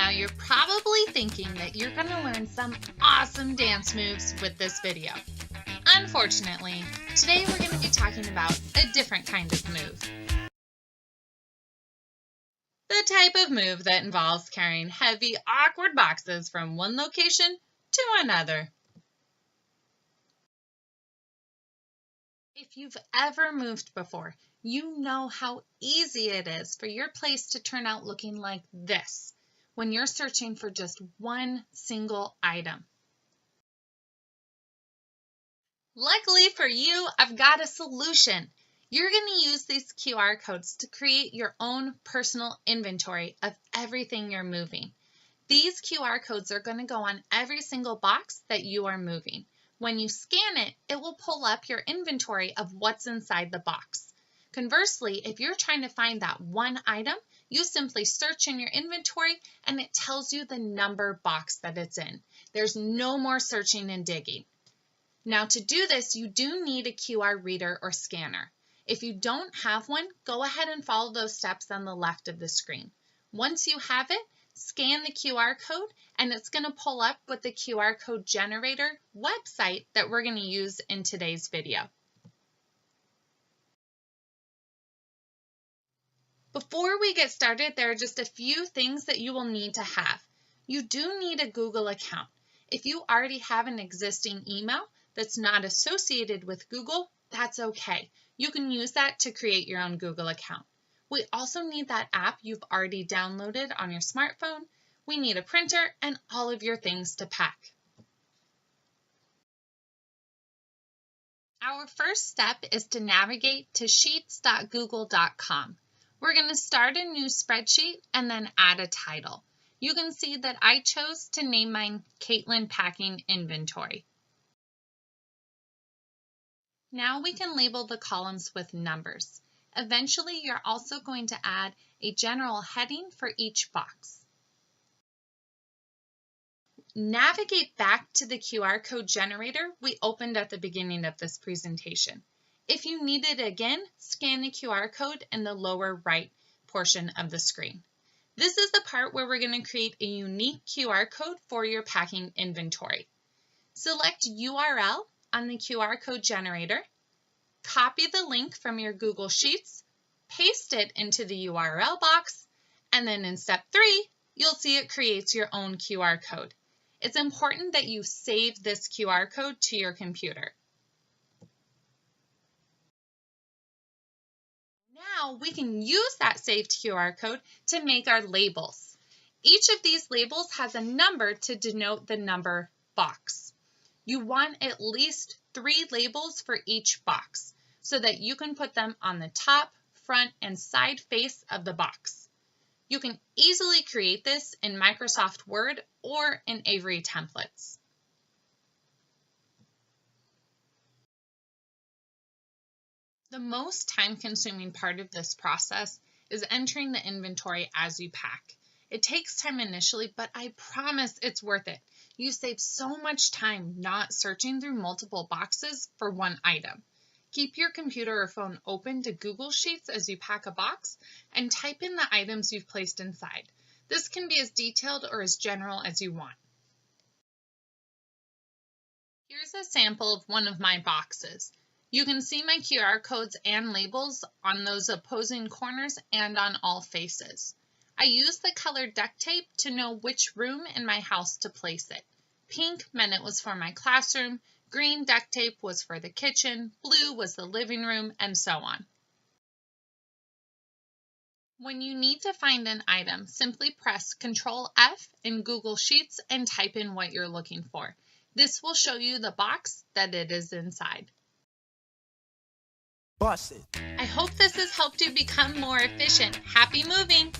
Now you're probably thinking that you're going to learn some awesome dance moves with this video. Unfortunately, today we're going to be talking about a different kind of move. The type of move that involves carrying heavy, awkward boxes from one location to another. If you've ever moved before, you know how easy it is for your place to turn out looking like this when you're searching for just one single item. Luckily for you, I've got a solution. You're going to use these QR codes to create your own personal inventory of everything you're moving. These QR codes are going to go on every single box that you are moving. When you scan it, it will pull up your inventory of what's inside the box. Conversely, if you're trying to find that one item, you simply search in your inventory and it tells you the number box that it's in. There's no more searching and digging. Now to do this, you do need a QR reader or scanner. If you don't have one, go ahead and follow those steps on the left of the screen. Once you have it, scan the QR code and it's going to pull up with the QR code generator website that we're going to use in today's video. Before we get started, there are just a few things that you will need to have. You do need a Google account. If you already have an existing email that's not associated with Google, that's okay. You can use that to create your own Google account. We also need that app you've already downloaded on your smartphone. We need a printer and all of your things to pack. Our first step is to navigate to sheets.google.com. We're going to start a new spreadsheet and then add a title. You can see that I chose to name mine Caitlin Packing Inventory. Now we can label the columns with numbers. Eventually, you're also going to add a general heading for each box. Navigate back to the QR code generator we opened at the beginning of this presentation. If you need it again, scan the QR code in the lower right portion of the screen. This is the part where we're going to create a unique QR code for your packing inventory. Select URL on the QR code generator, copy the link from your Google Sheets, paste it into the URL box, and then in step 3, you'll see it creates your own QR code. It's important that you save this QR code to your computer. Now we can use that saved QR code to make our labels. Each of these labels has a number to denote the number box. You want at least 3 labels for each box so that you can put them on the top, front, and side face of the box. You can easily create this in Microsoft Word or in Avery templates. The most time-consuming part of this process is entering the inventory as you pack. It takes time initially, but I promise it's worth it. You save so much time not searching through multiple boxes for one item. Keep your computer or phone open to Google Sheets as you pack a box and type in the items you've placed inside. This can be as detailed or as general as you want. Here's a sample of one of my boxes. You can see my QR codes and labels on those opposing corners and on all faces. I used the colored duct tape to know which room in my house to place it. Pink meant it was for my classroom, green duct tape was for the kitchen, blue was the living room, and so on. When you need to find an item, simply press Ctrl F in Google Sheets and type in what you're looking for. This will show you the box that it is inside. I hope this has helped you become more efficient. Happy moving!